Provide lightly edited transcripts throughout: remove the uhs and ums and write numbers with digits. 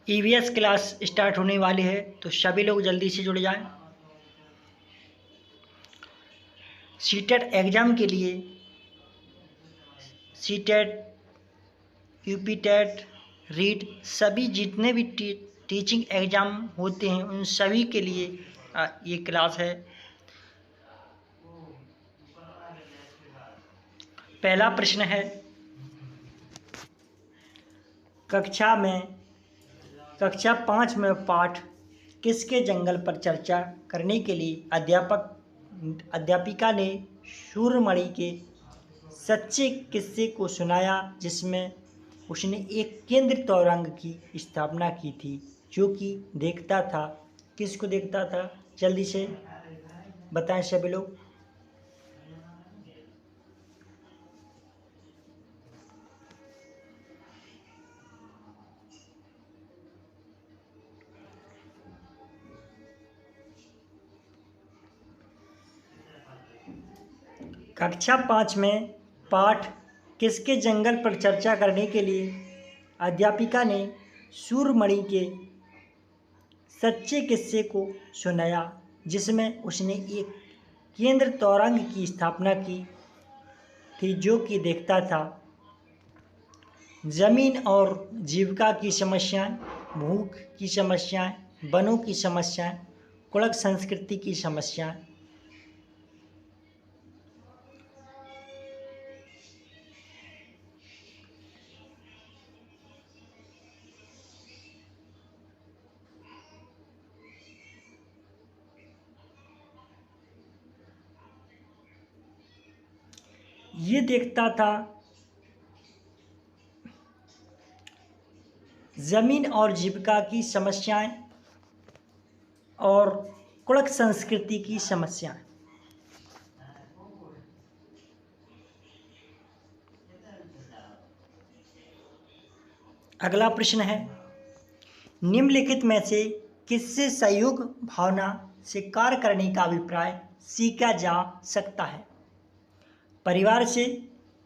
EVS class start होने वाली है, तो सभी लोग जल्दी से जुड़ जाएं। सीटेट एग्ज़ाम के लिए सीटेट, यूपी टेट, रीट, सभी जितने भी टीचिंग एग्ज़ाम होते हैं उन सभी के लिए ये क्लास है। पहला प्रश्न है, कक्षा 5 में पाठ किसके जंगल पर चर्चा करने के लिए अध्यापिका ने सूर्यमणि के सच्चे किस्से को सुनाया, जिसमें उसने एक केंद्र तोरंग की स्थापना की थी जो कि देखता था। किसको देखता था? जल्दी से बताएं सभी लोग। कक्षा 5 में पाठ किसके जंगल पर चर्चा करने के लिए अध्यापिका ने सूर्यमणि के सच्चे किस्से को सुनाया, जिसमें उसने एक केंद्र तोरंग की स्थापना की थी जो कि देखता था जमीन और जीविका की समस्याएं, भूख की समस्याएं, वनों की समस्याएं, कुड़क संस्कृति की समस्याएं। ये देखता था जमीन और जीविका की समस्याएं और कुड़क संस्कृति की समस्याएं। अगला प्रश्न है, निम्नलिखित में से किससे सहयोग भावना से कार्य करने का अभिप्राय सीखा जा सकता है? परिवार से,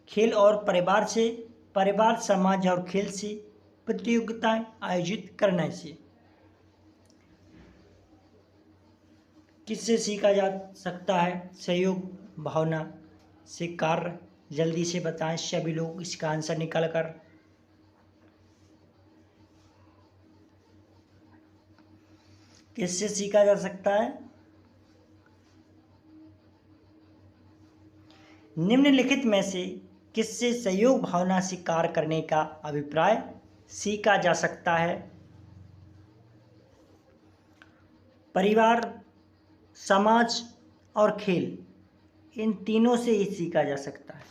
खेल और परिवार से, परिवार, समाज और खेल से, प्रतियोगिताएं आयोजित करने से। किससे सीखा जा सकता है सहयोग भावना से कार्य? जल्दी से बताएं सभी लोग इसका आंसर निकाल कर। किससे सीखा जा सकता है? निम्नलिखित में से किससे सहयोग भावना से कार्य करने का अभिप्राय सीखा जा सकता है? परिवार, समाज और खेल, इन तीनों से ही सीखा जा सकता है।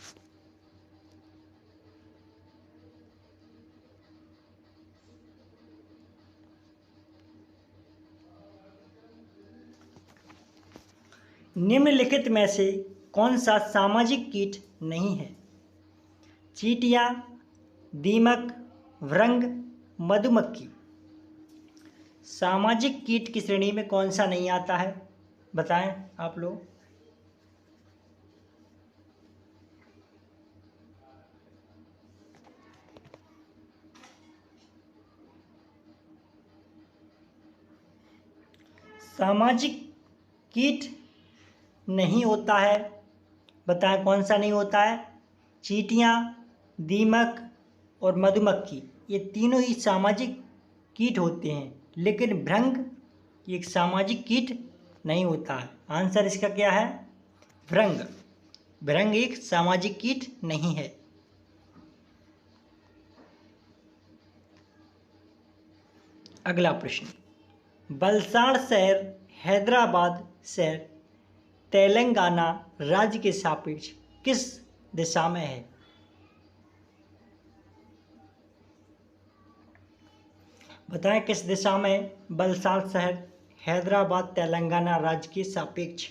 निम्नलिखित में से कौन सा सामाजिक कीट नहीं है? चींटियां, दीमक, भृंग, मधुमक्खी। सामाजिक कीट की श्रेणी में कौन सा नहीं आता है? बताएं आप लोग। सामाजिक कीट नहीं होता है, बताएं कौन सा नहीं होता है? चींटियां, दीमक और मधुमक्खी, ये तीनों ही सामाजिक कीट होते हैं, लेकिन भृंग एक सामाजिक कीट नहीं होता है। आंसर इसका क्या है? भृंग। भृंग एक सामाजिक कीट नहीं है। अगला प्रश्न, वलसाड शहर हैदराबाद शहर तेलंगाना राज्य के सापेक्ष किस दिशा में है? बताएं किस दिशा में वलसाड शहर हैदराबाद तेलंगाना राज्य के सापेक्ष?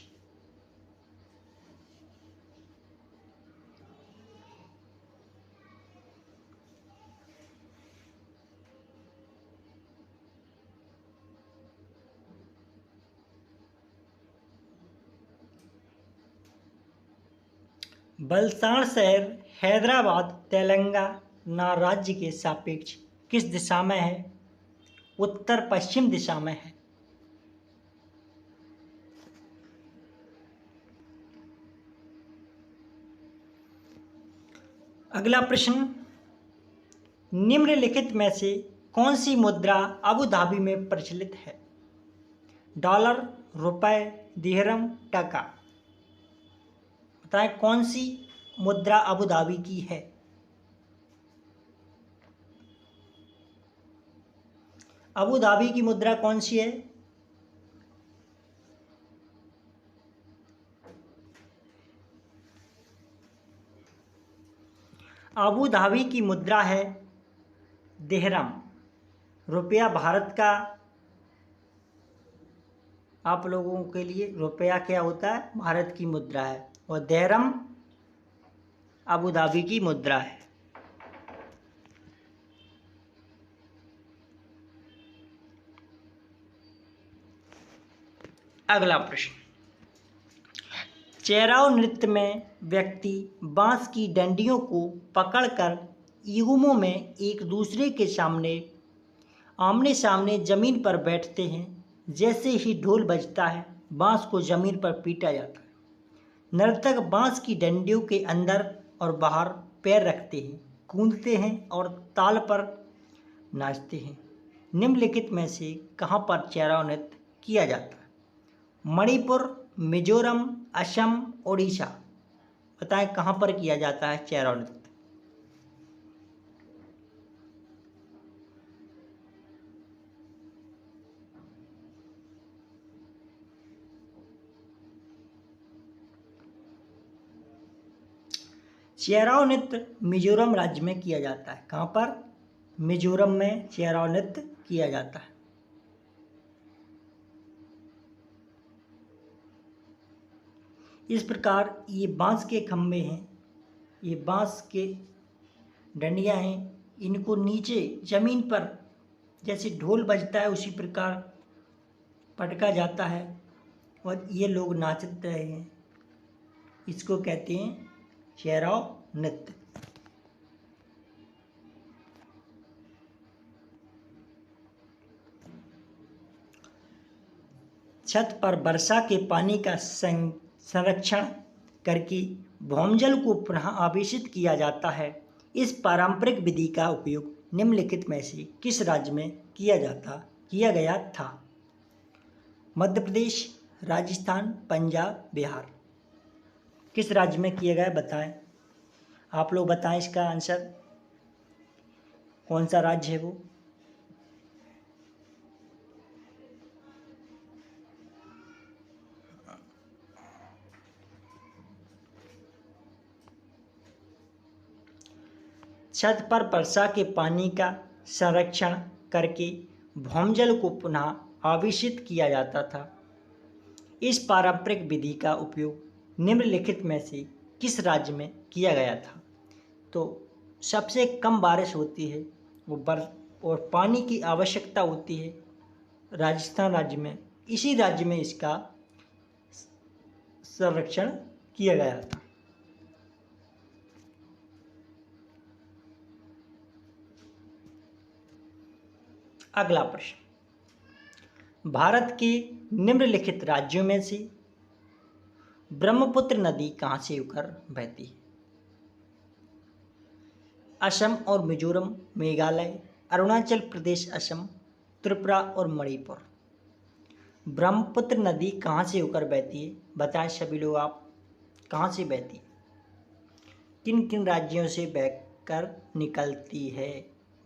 वलसाड शहर हैदराबाद तेलंगाना राज्य के सापेक्ष किस दिशा में है? उत्तर पश्चिम दिशा में है। अगला प्रश्न, निम्नलिखित में से कौन सी मुद्रा अबू धाबी में प्रचलित है? डॉलर, रुपए, दिरहम, टका। बताएं कौन सी मुद्रा अबू धाबी की है? अबू धाबी की मुद्रा कौन सी है? अबू धाबी की मुद्रा है दिरहम। रुपया भारत का, आप लोगों के लिए रुपया क्या होता है? भारत की मुद्रा है, और दिरहम अबू धाबी की मुद्रा है। अगला प्रश्न, चेराव नृत्य में व्यक्ति बांस की डंडियों को पकड़कर युग्मों में एक दूसरे के सामने आमने सामने जमीन पर बैठते हैं। जैसे ही ढोल बजता है, बांस को जमीन पर पीटा जाता है। नर्तक बांस की डंडियों के अंदर और बाहर पैर रखते हैं, कूदते हैं और ताल पर नाचते हैं। निम्नलिखित में से कहाँ पर चेराव नृत्य किया जाता है? मणिपुर, मिजोरम, असम, ओडिशा। बताएं कहाँ पर किया जाता है चेराव नृत्य? चेराव नृत्य मिजोरम राज्य में किया जाता है। कहाँ पर? मिजोरम में चेराव नृत्य किया जाता है। इस प्रकार ये बांस के खंभे हैं, ये बांस के डंडियां हैं, इनको नीचे जमीन पर जैसे ढोल बजता है उसी प्रकार पटका जाता है और ये लोग नाच रहे हैं। इसको कहते हैं चेराव नृत्य। छत पर वर्षा के पानी का संरक्षण करके भौमजल को पुनः आवेशित किया जाता है। इस पारंपरिक विधि का उपयोग निम्नलिखित में से किस राज्य में किया गया था? मध्य प्रदेश, राजस्थान, पंजाब, बिहार। किस राज्य में किया गया बताएं? आप लोग बताएं इसका आंसर, कौन सा राज्य है वो? छत पर वर्षा के पानी का संरक्षण करके भौमजल को पुनः आवेशित किया जाता था। इस पारंपरिक विधि का उपयोग निम्नलिखित में से किस राज्य में किया गया था? तो सबसे कम बारिश होती है वो और पानी की आवश्यकता होती है राजस्थान राज्य में। इसी राज्य में इसका संरक्षण किया गया था। अगला प्रश्न, भारत के निम्नलिखित राज्यों में से ब्रह्मपुत्र नदी कहाँ से होकर बहती है? असम और मिजोरम, मेघालय, अरुणाचल प्रदेश, असम, त्रिपुरा और मणिपुर। ब्रह्मपुत्र नदी कहाँ से होकर बहती है? बताएं सभी लोग, आप कहाँ से बहती है? किन किन राज्यों से बहकर निकलती है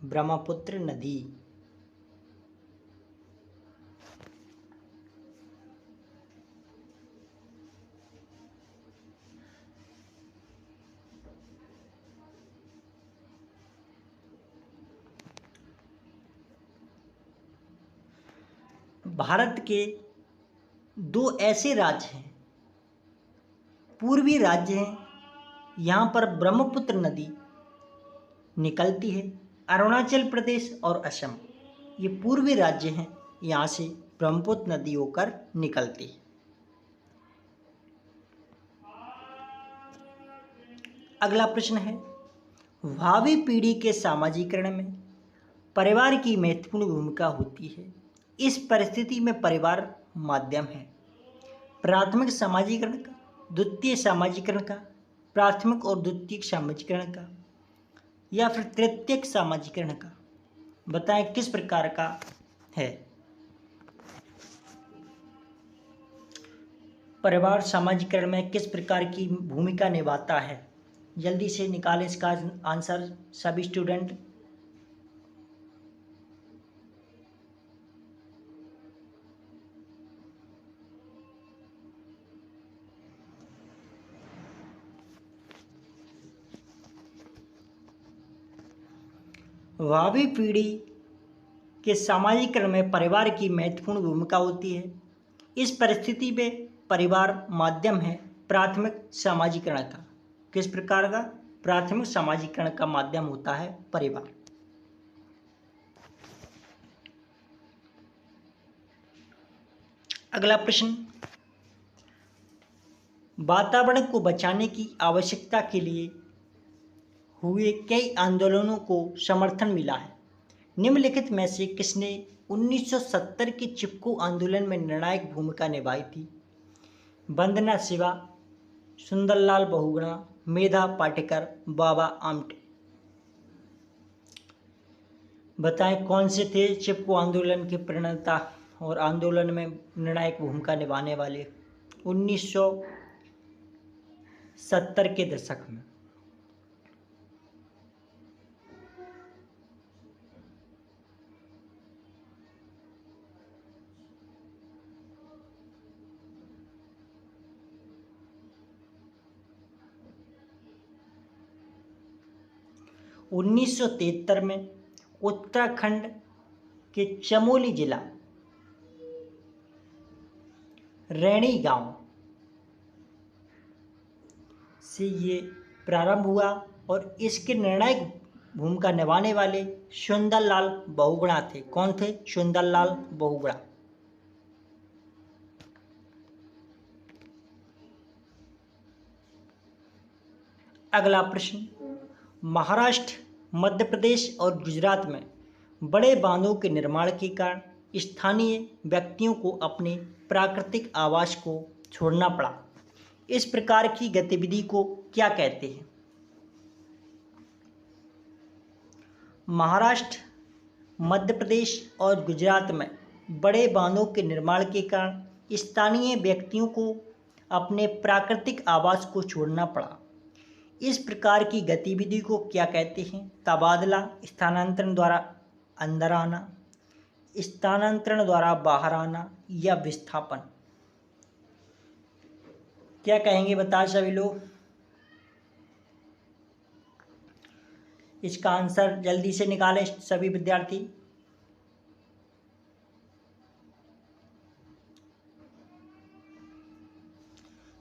ब्रह्मपुत्र नदी? भारत के दो ऐसे राज्य हैं, पूर्वी राज्य हैं, यहाँ पर ब्रह्मपुत्र नदी निकलती है। अरुणाचल प्रदेश और असम, ये पूर्वी राज्य हैं, यहाँ से ब्रह्मपुत्र नदी होकर निकलती है। अगला प्रश्न है, भावी पीढ़ी के सामाजिकरण में परिवार की महत्वपूर्ण भूमिका होती है। इस परिस्थिति में परिवार माध्यम है प्राथमिक सामाजिकरण का, द्वितीय सामाजिकरण का, प्राथमिक और द्वितीयक सामाजिकरण का, या फिर तृतीयक सामाजिकरण का। बताएं किस प्रकार का है। परिवार सामाजिकरण में किस प्रकार की भूमिका निभाता है? जल्दी से निकालें इसका आंसर सभी स्टूडेंट। भावी पीढ़ी के सामाजिकरण में परिवार की महत्वपूर्ण भूमिका होती है। इस परिस्थिति में परिवार माध्यम है प्राथमिक सामाजिकरण का। किस प्रकार का? प्राथमिक सामाजिकरण का माध्यम होता है परिवार। अगला प्रश्न, वातावरण को बचाने की आवश्यकता के लिए हुए कई आंदोलनों को समर्थन मिला है। निम्नलिखित में से किसने 1970 के चिपको आंदोलन में निर्णायक भूमिका निभाई थी? वंदना शिवा, सुंदरलाल बहुगुणा, मेधा पाटेकर, बाबा आमटे। बताएं कौन से थे चिपको आंदोलन के प्रणेता और आंदोलन में निर्णायक भूमिका निभाने वाले 1970 के दशक में? उन्नीस सौ 1973 में उत्तराखंड के चमोली जिला रैणी गांव से ये प्रारंभ हुआ और इसके निर्णायक भूमिका निभाने वाले सुंदरलाल बहुगुणा थे। कौन थे? सुंदरलाल बहुगुणा। अगला प्रश्न, महाराष्ट्र, मध्य प्रदेश और गुजरात में बड़े बांधों के निर्माण के कारण स्थानीय व्यक्तियों को अपने प्राकृतिक आवास को छोड़ना पड़ा। इस प्रकार की गतिविधि को क्या कहते हैं? महाराष्ट्र, मध्य प्रदेश और गुजरात में बड़े बांधों के निर्माण के कारण स्थानीय व्यक्तियों को अपने प्राकृतिक आवास को छोड़ना पड़ा। इस प्रकार की गतिविधि को क्या कहते हैं? तबादला, स्थानांतरण द्वारा अंदर आना, स्थानांतरण द्वारा बाहर आना, या विस्थापन। क्या कहेंगे बता सभी लोग? इसका आंसर जल्दी से निकालें सभी विद्यार्थी।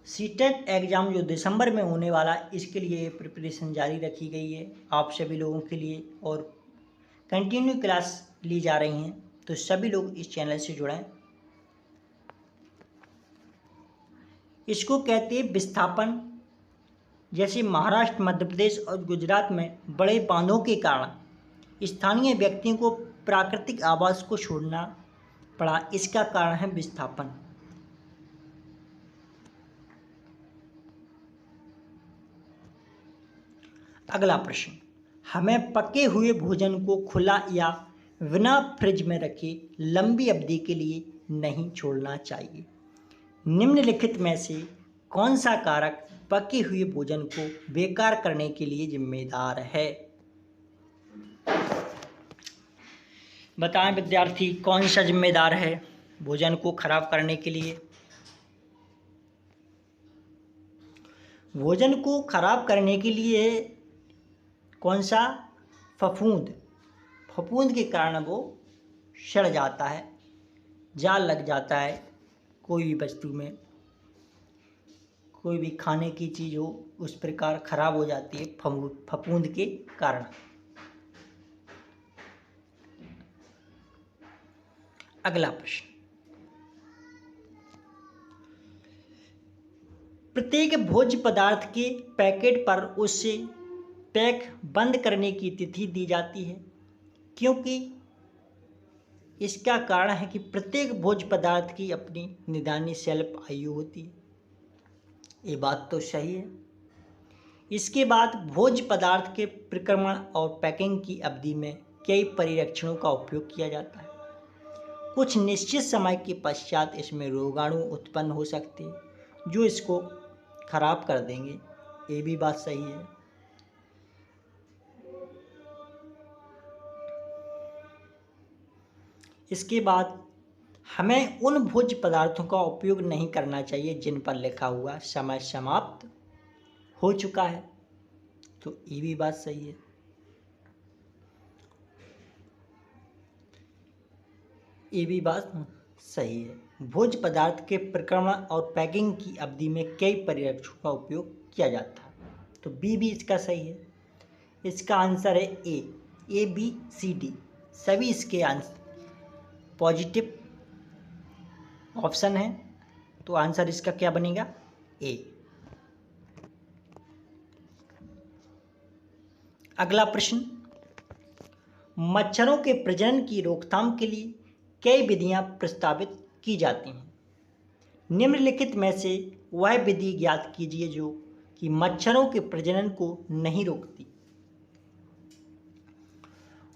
सीटेट एग्ज़ाम जो दिसंबर में होने वाला, इसके लिए प्रिपरेशन जारी रखी गई है आप सभी लोगों के लिए, और कंटिन्यू क्लास ली जा रही हैं, तो सभी लोग इस चैनल से जुड़ें। इसको कहते हैं विस्थापन। जैसे महाराष्ट्र, मध्य प्रदेश और गुजरात में बड़े बांधों के कारण स्थानीय व्यक्तियों को प्राकृतिक आवास को छोड़ना पड़ा, इसका कारण है विस्थापन। अगला प्रश्न, हमें पके हुए भोजन को खुला या बिना फ्रिज में रखे लंबी अवधि के लिए नहीं छोड़ना चाहिए। निम्नलिखित में से कौन सा कारक पके हुए भोजन को बेकार करने के लिए जिम्मेदार है? बताएं विद्यार्थी, कौन सा जिम्मेदार है भोजन को खराब करने के लिए? भोजन को खराब करने के लिए कौन सा? फफूंद। फफूंद के कारण वो सड़ जाता है, जाल लग जाता है कोई भी वस्तु में, कोई भी खाने की चीज़ हो उस प्रकार खराब हो जाती है फफूंद के कारण। अगला प्रश्न, प्रत्येक भोज्य पदार्थ के पैकेट पर उससे पैक बंद करने की तिथि दी जाती है। क्योंकि इसका कारण है कि प्रत्येक भोज्य पदार्थ की अपनी निदानी शेल्फ आयु होती है। ये बात तो सही है। इसके बाद भोज्य पदार्थ के प्रक्रमण और पैकिंग की अवधि में कई परिरक्षणों का उपयोग किया जाता है। कुछ निश्चित समय के पश्चात इसमें रोगाणु उत्पन्न हो सकते हैं जो इसको खराब कर देंगे। ये भी बात सही है। इसके बाद हमें उन भोज्य पदार्थों का उपयोग नहीं करना चाहिए जिन पर लिखा हुआ समय समाप्त हो चुका है। तो ये भी बात सही है। ये भी बात सही है। भोज्य पदार्थ के प्रक्रमण और पैकिंग की अवधि में कई परिरक्षकों का उपयोग किया जाता है। तो बी भी इसका सही है। इसका आंसर है ए बी सी डी सभी इसके आंसर पॉजिटिव ऑप्शन है। तो आंसर इसका क्या बनेगा? ए। अगला प्रश्न, मच्छरों के प्रजनन की रोकथाम के लिए कई विधियां प्रस्तावित की जाती हैं। निम्नलिखित में से वह विधि ज्ञात कीजिए जो कि मच्छरों के प्रजनन को नहीं रोकती।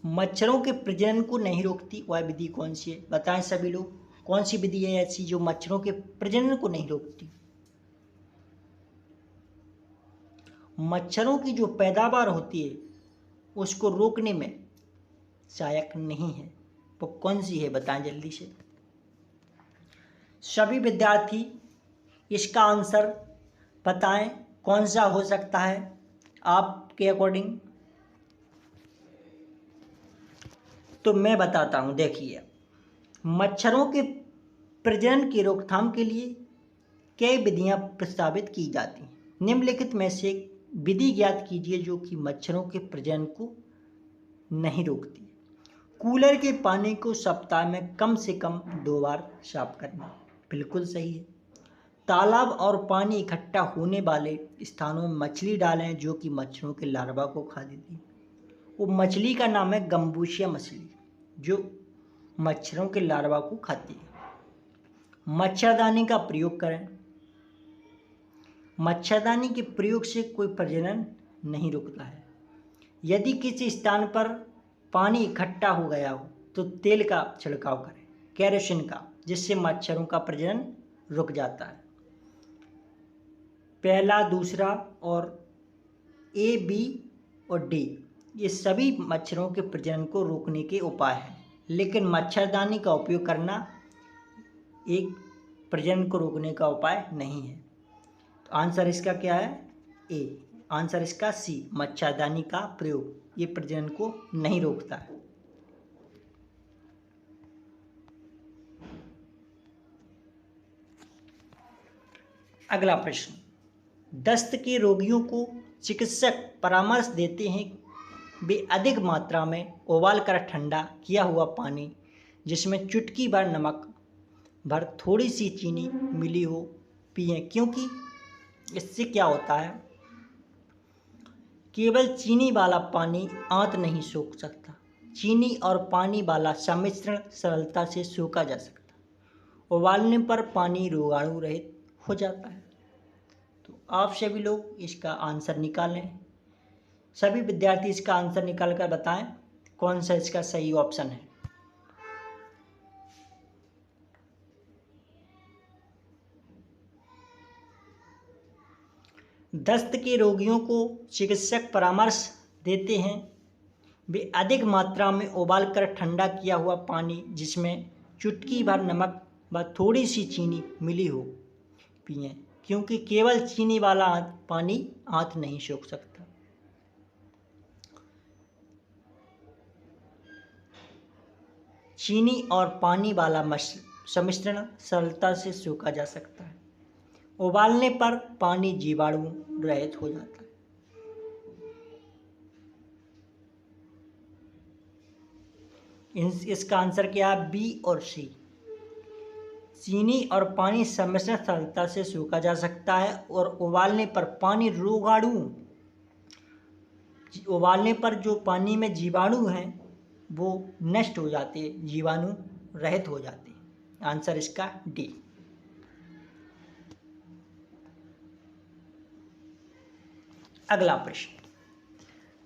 मच्छरों के प्रजनन को नहीं रोकती वह विधि कौन सी है? बताएं सभी लोग, कौन सी विधि है ऐसी जो मच्छरों के प्रजनन को नहीं रोकती? मच्छरों की जो पैदावार होती है उसको रोकने में सहायक नहीं है, वो कौन सी है? बताएं जल्दी से। सभी विद्यार्थी इसका आंसर बताएं कौन सा हो सकता है आपके अकॉर्डिंग। तो मैं बताता हूं। देखिए, मच्छरों के प्रजनन की रोकथाम के लिए कई विधियां प्रस्तावित की जाती हैं। निम्नलिखित में से विधि ज्ञात कीजिए जो कि मच्छरों के प्रजनन को नहीं रोकती। कूलर के पानी को सप्ताह में कम से कम 2 बार साफ करना, बिल्कुल सही है। तालाब और पानी इकट्ठा होने वाले स्थानों में मछली डालें जो कि मच्छरों के लार्वा को खा देती है। वो मछली का नाम है गम्बूसिया मछली जो मच्छरों के लार्वा को खाती है। मच्छरदानी का प्रयोग करें। मच्छरदानी के प्रयोग से कोई प्रजनन नहीं रुकता है। यदि किसी स्थान पर पानी इकट्ठा हो गया हो तो तेल का छिड़काव करें, केरोसिन का, जिससे मच्छरों का प्रजनन रुक जाता है। पहला, दूसरा और ए, बी और डी ये सभी मच्छरों के प्रजनन को रोकने के उपाय हैं, लेकिन मच्छरदानी का उपयोग करना एक प्रजनन को रोकने का उपाय नहीं है। तो आंसर इसका क्या है? ए। आंसर इसका सी, मच्छरदानी का प्रयोग ये प्रजनन को नहीं रोकता है। अगला प्रश्न, दस्त के रोगियों को चिकित्सक परामर्श देते हैं वे अधिक मात्रा में उबाल कर ठंडा किया हुआ पानी जिसमें चुटकी भर नमक भर थोड़ी सी चीनी मिली हो पिएं, क्योंकि इससे क्या होता है? केवल चीनी वाला पानी आंत नहीं सोख सकता, चीनी और पानी वाला सम्मिश्रण सरलता से सोखा जा सकता है। उबालने पर पानी रोगाणु रहित हो जाता है। तो आप सभी लोग इसका आंसर निकालें। सभी विद्यार्थी इसका आंसर निकाल कर बताएं कौन सा इसका सही ऑप्शन है। दस्त के रोगियों को चिकित्सक परामर्श देते हैं वे अधिक मात्रा में उबालकर ठंडा किया हुआ पानी जिसमें चुटकी भर नमक व थोड़ी सी चीनी मिली हो पिएं, क्योंकि केवल चीनी वाला पानी आंत नहीं सोख सकता। चीनी और पानी वाला सम्मिश्रण सरलता से सोखा जा सकता है। उबालने पर पानी जीवाणु रहित हो जाता है। इसका आंसर क्या है? बी और सी। चीनी और पानी सम्मिश्रण सरलता से सोखा जा सकता है और उबालने पर पानी रोगाणु, उबालने पर जो पानी में जीवाणु हैं वो नष्ट हो जाते, जीवाणु रहित हो जाते। आंसर इसका डी। अगला प्रश्न,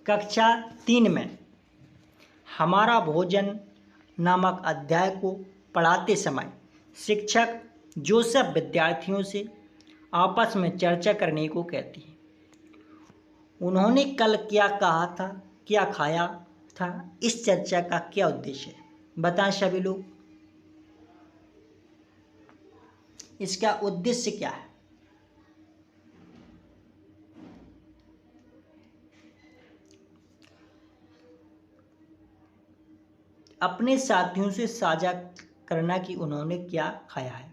कक्षा 3 में हमारा भोजन नामक अध्याय को पढ़ाते समय शिक्षक जोसेफ विद्यार्थियों से आपस में चर्चा करने को कहती है। उन्होंने कल क्या कहा था, क्या खाया था, इस चर्चा का क्या उद्देश्य है? बताएं सभी लोग, इसका उद्देश्य क्या है? अपने साथियों से साझा करना कि उन्होंने क्या खाया है,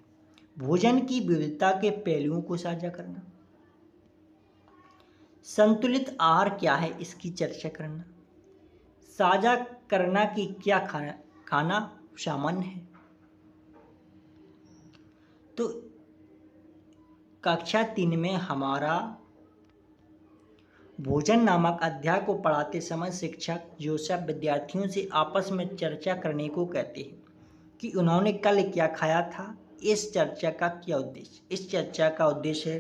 भोजन की विविधता के पहलुओं को साझा करना, संतुलित आहार क्या है इसकी चर्चा करना, साझा करना कि क्या खाना सामान्य है। तो कक्षा 3 में हमारा भोजन नामक अध्याय को पढ़ाते समय शिक्षक जोसेफ विद्यार्थियों से आपस में चर्चा करने को कहते हैं कि उन्होंने कल क्या खाया था। इस चर्चा का क्या उद्देश्य? इस चर्चा का उद्देश्य है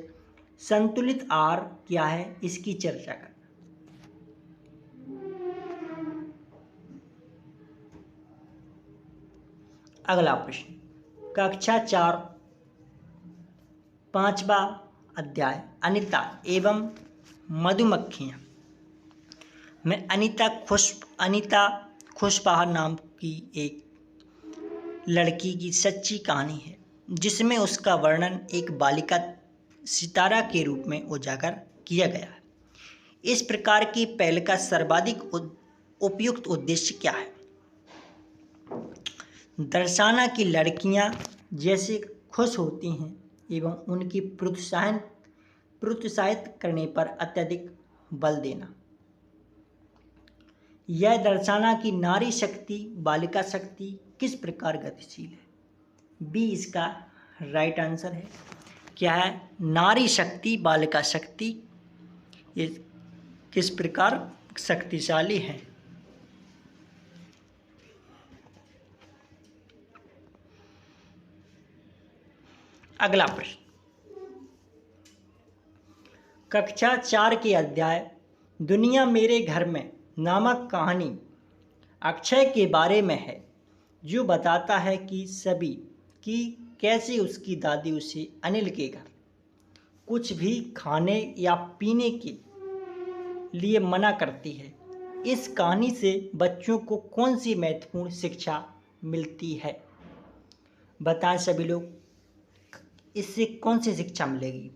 संतुलित आहार क्या है इसकी चर्चा करना। अगला प्रश्न, कक्षा 4 5वां अध्याय अनिता एवं मधुमक्खियाँ में अनिता खुशबहार नाम की एक लड़की की सच्ची कहानी है, जिसमें उसका वर्णन एक बालिका सितारा के रूप में उजागर किया गया है। इस प्रकार की पहल का सर्वाधिक उपयुक्त उद्देश्य क्या है? दर्शाना कि लड़कियां जैसे खुश होती हैं एवं उनकी प्रोत्साहित करने पर अत्यधिक बल देना। यह दर्शाना कि नारी शक्ति बालिका शक्ति किस प्रकार गतिशील है। बी इसका राइट आंसर है। क्या है? नारी शक्ति बालिका शक्ति ये किस प्रकार शक्तिशाली है। अगला प्रश्न, कक्षा 4 के अध्याय दुनिया मेरे घर में नामक कहानी अक्षय के बारे में है, जो बताता है कि कैसे उसकी दादी उसे अनिल के घर कुछ भी खाने या पीने के लिए मना करती है। इस कहानी से बच्चों को कौन सी महत्वपूर्ण शिक्षा मिलती है? बताएं सभी लोग, इससे कौन सी शिक्षा मिलेगी?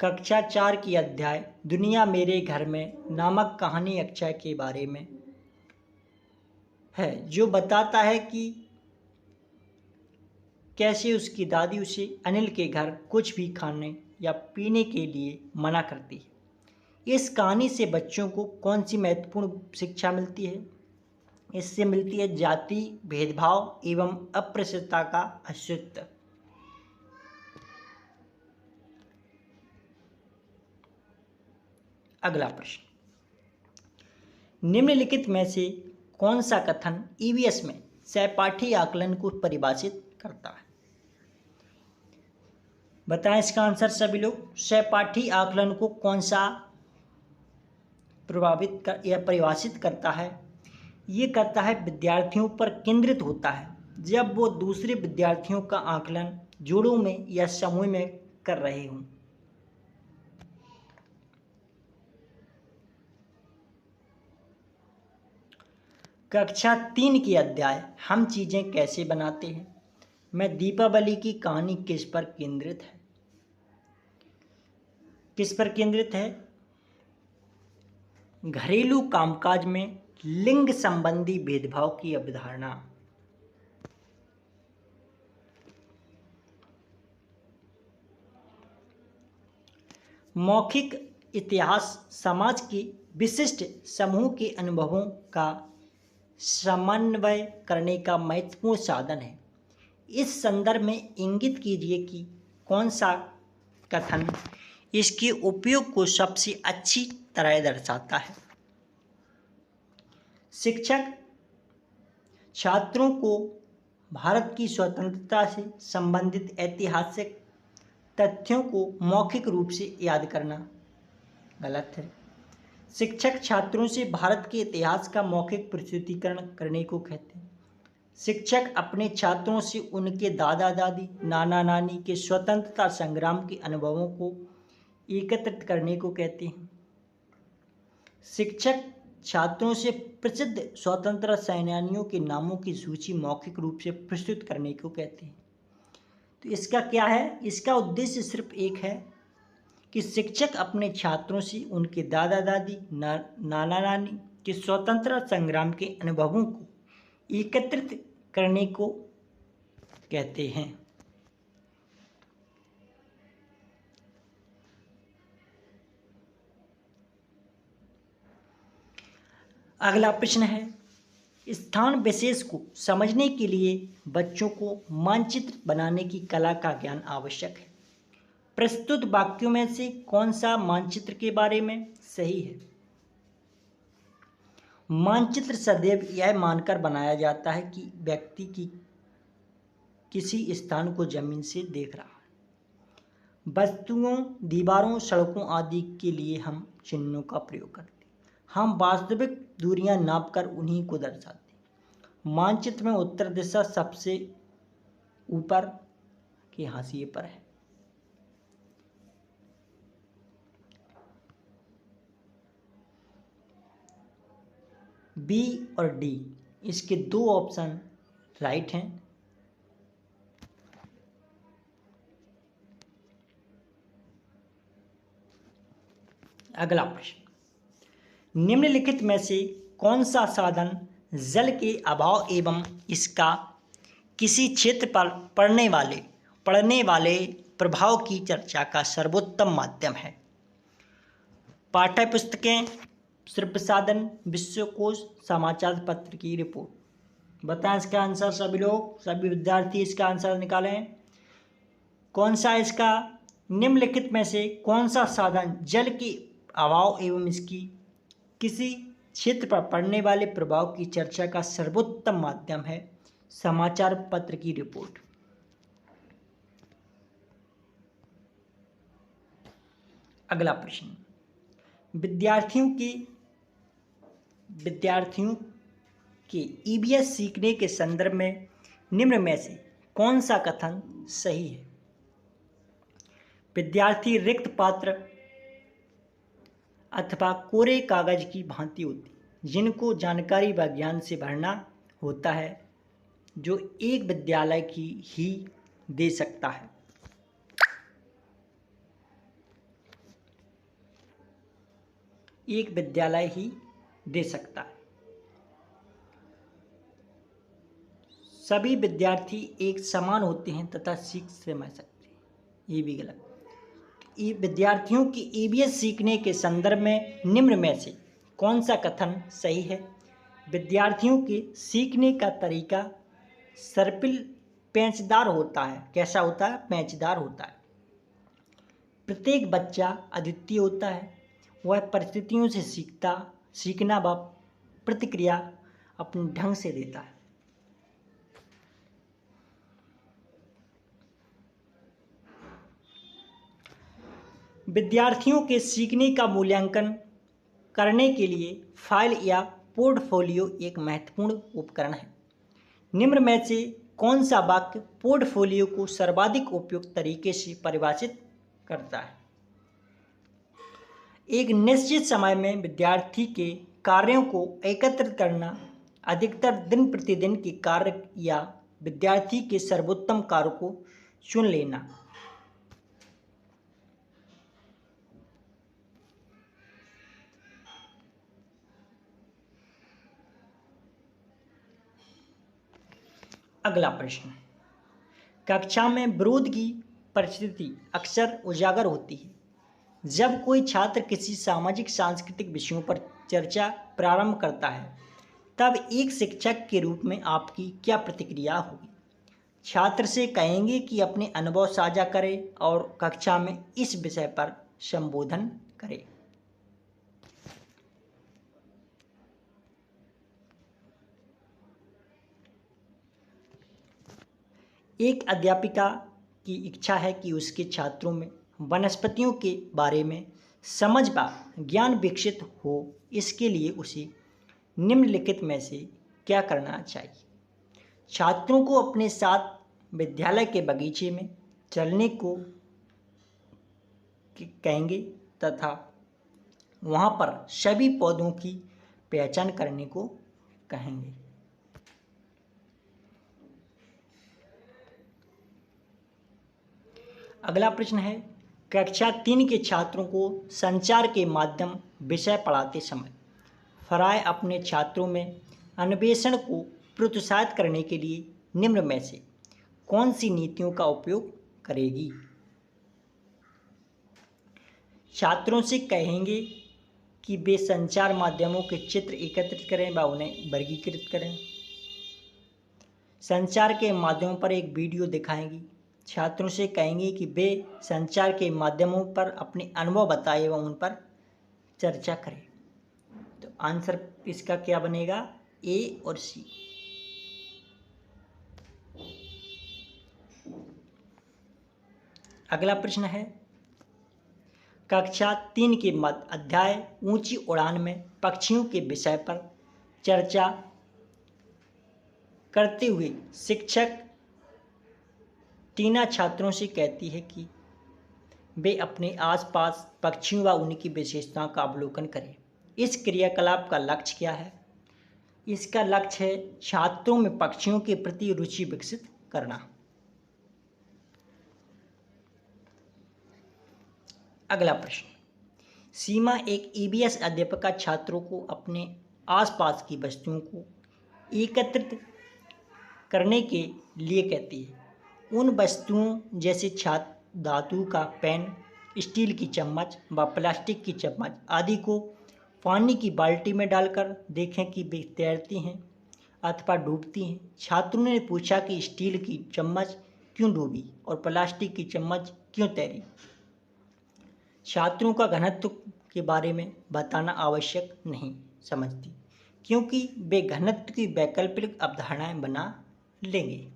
कक्षा 4 की अध्याय दुनिया मेरे घर में नामक कहानी अक्षय के बारे में है, जो बताता है कि कैसे उसकी दादी उसे अनिल के घर कुछ भी खाने या पीने के लिए मना करती है। इस कहानी से बच्चों को कौन सी महत्वपूर्ण शिक्षा मिलती है? इससे मिलती है जाति भेदभाव एवं अस्पृश्यता का अस्तित्व। अगला प्रश्न, निम्नलिखित में से कौन सा कथन ईवीएस में सहपाठी आकलन को परिभाषित करता है? बताएं इसका आंसर सभी लोग। सहपाठी आकलन को कौन सा परिभाषित करता है? ये करता है विद्यार्थियों पर केंद्रित होता है जब वो दूसरे विद्यार्थियों का आकलन जोड़ों में या समूह में कर रहे हों। कक्षा 3 की अध्याय हम चीजें कैसे बनाते हैं में दीपावली की कहानी किस पर केंद्रित है? किस पर केंद्रित है? घरेलू कामकाज में लिंग संबंधी भेदभाव की अवधारणा। मौखिक इतिहास समाज के विशिष्ट समूह के अनुभवों का समन्वय करने का महत्वपूर्ण साधन है। इस संदर्भ में इंगित कीजिए कि कौन सा कथन इसके उपयोग को सबसे अच्छी तरह दर्शाता है। शिक्षक छात्रों को भारत की स्वतंत्रता से संबंधित ऐतिहासिक तथ्यों को मौखिक रूप से याद करना गलत है। शिक्षक छात्रों से भारत के इतिहास का मौखिक प्रस्तुतिकरण करने को कहते हैं। शिक्षक अपने छात्रों से उनके दादा दादी नाना नानी के स्वतंत्रता संग्राम के अनुभवों को एकत्रित करने को कहते हैं। शिक्षक छात्रों से प्रसिद्ध स्वतंत्रता सेनानियों के नामों की सूची मौखिक रूप से प्रस्तुत करने को कहते हैं। तो इसका क्या है? इसका उद्देश्य सिर्फ एक है कि शिक्षक अपने छात्रों से उनके दादा दादी नाना नानी के स्वतंत्रता संग्राम के अनुभवों को एकत्रित करने को कहते हैं। अगला प्रश्न है, स्थान विशेष को समझने के लिए बच्चों को मानचित्र बनाने की कला का ज्ञान आवश्यक है। प्रस्तुत वाक्यों में से कौन सा मानचित्र के बारे में सही है? मानचित्र सदैव यह मानकर बनाया जाता है कि व्यक्ति की किसी स्थान को जमीन से देख रहा है। वस्तुओं, दीवारों, सड़कों आदि के लिए हम चिन्हों का प्रयोग करते हैं। हम वास्तविक दूरियां नापकर उन्हीं को दर्शाते हैं। मानचित्र में उत्तर दिशा सबसे ऊपर के हाशिए पर है। बी और डी इसके दो ऑप्शन राइट हैं। अगला प्रश्न, निम्नलिखित में से कौन सा साधन जल के अभाव एवं इसका किसी क्षेत्र पर पड़ने वाले प्रभाव की चर्चा का सर्वोत्तम माध्यम है? पाठ्य पुस्तकें, सिर्फ साधन, विश्वकोश, समाचार पत्र की रिपोर्ट। बताएं इसका आंसर। सभी लोग, सभी विद्यार्थी इसका आंसर निकालें। कौन सा इसका निम्नलिखित में से कौन सा साधन जल के अभाव एवं इसकी किसी क्षेत्र पर पड़ने वाले प्रभाव की चर्चा का सर्वोत्तम माध्यम है? समाचार पत्र की रिपोर्ट। अगला प्रश्न, विद्यार्थियों के ईवीएस सीखने के संदर्भ में निम्न में से कौन सा कथन सही है? विद्यार्थी रिक्त पात्र अथवा कोरे कागज की भांति होती जिनको जानकारी व ज्ञान से भरना होता है, जो एक विद्यालय की ही दे सकता है। एक विद्यालय ही दे सकता है। सभी विद्यार्थी एक समान होते हैं तथा सीख समझ सकते हैं, ये भी गलत। विद्यार्थियों की ईवीएस सीखने के संदर्भ में निम्न में से कौन सा कथन सही है? विद्यार्थियों के सीखने का तरीका सर्पिल पेंचदार होता है। कैसा होता है? पेंचदार होता है। प्रत्येक बच्चा अद्वितीय होता है। वह परिस्थितियों से सीखना व प्रतिक्रिया अपने ढंग से देता है। विद्यार्थियों के सीखने का मूल्यांकन करने के लिए फाइल या पोर्टफोलियो एक महत्वपूर्ण उपकरण है। निम्न में से कौन सा वाक्य पोर्टफोलियो को सर्वाधिक उपयुक्त तरीके से परिभाषित करता है? एक निश्चित समय में विद्यार्थी के कार्यों को एकत्रित करना, अधिकतर दिन प्रतिदिन के कार्य या विद्यार्थी के सर्वोत्तम कार्य को चुन लेना। अगला प्रश्न, कक्षा में विरोध की परिस्थिति अक्सर उजागर होती है जब कोई छात्र किसी सामाजिक सांस्कृतिक विषयों पर चर्चा प्रारंभ करता है, तब एक शिक्षक के रूप में आपकी क्या प्रतिक्रिया होगी? छात्र से कहेंगे कि अपने अनुभव साझा करे और कक्षा में इस विषय पर संबोधन करे। एक अध्यापिका की इच्छा है कि उसके छात्रों में वनस्पतियों के बारे में समझ व ज्ञान विकसित हो। इसके लिए उसे निम्नलिखित में से क्या करना चाहिए? छात्रों को अपने साथ विद्यालय के बगीचे में चलने को कहेंगे तथा वहाँ पर सभी पौधों की पहचान करने को कहेंगे। अगला प्रश्न है, कक्षा 3 के छात्रों को संचार के माध्यम विषय पढ़ाते समय फराय अपने छात्रों में अन्वेषण को प्रोत्साहित करने के लिए निम्न में से कौन सी नीतियों का उपयोग करेगी? छात्रों से कहेंगे कि वे संचार माध्यमों के चित्र एकत्रित करें व उन्हें वर्गीकृत करें। संचार के माध्यमों पर एक वीडियो दिखाएंगी। छात्रों से कहेंगे कि वे संचार के माध्यमों पर अपने अनुभव बताएं व उन पर चर्चा करें। तो आंसर इसका क्या बनेगा? ए और सी। अगला प्रश्न है, कक्षा 3 के मध्य अध्याय ऊंची उड़ान में पक्षियों के विषय पर चर्चा करते हुए शिक्षक टीना छात्रों से कहती है कि वे अपने आसपास पक्षियों व उनकी विशेषताओं का अवलोकन करें। इस क्रियाकलाप का लक्ष्य क्या है? इसका लक्ष्य है छात्रों में पक्षियों के प्रति रुचि विकसित करना। अगला प्रश्न, सीमा एक ईवीएस अध्यापिका छात्रों को अपने आसपास की वस्तुओं को एकत्रित करने के लिए कहती है। उन वस्तुओं जैसे छात्र धातु का पेन, स्टील की चम्मच व प्लास्टिक की चम्मच आदि को पानी की बाल्टी में डालकर देखें कि वे तैरती हैं अथवा डूबती हैं। छात्रों ने पूछा कि स्टील की चम्मच क्यों डूबी और प्लास्टिक की चम्मच क्यों तैरी? छात्रों का घनत्व के बारे में बताना आवश्यक नहीं समझती, क्योंकि वे घनत्व की वैकल्पिक अवधारणाएं बना लेंगे।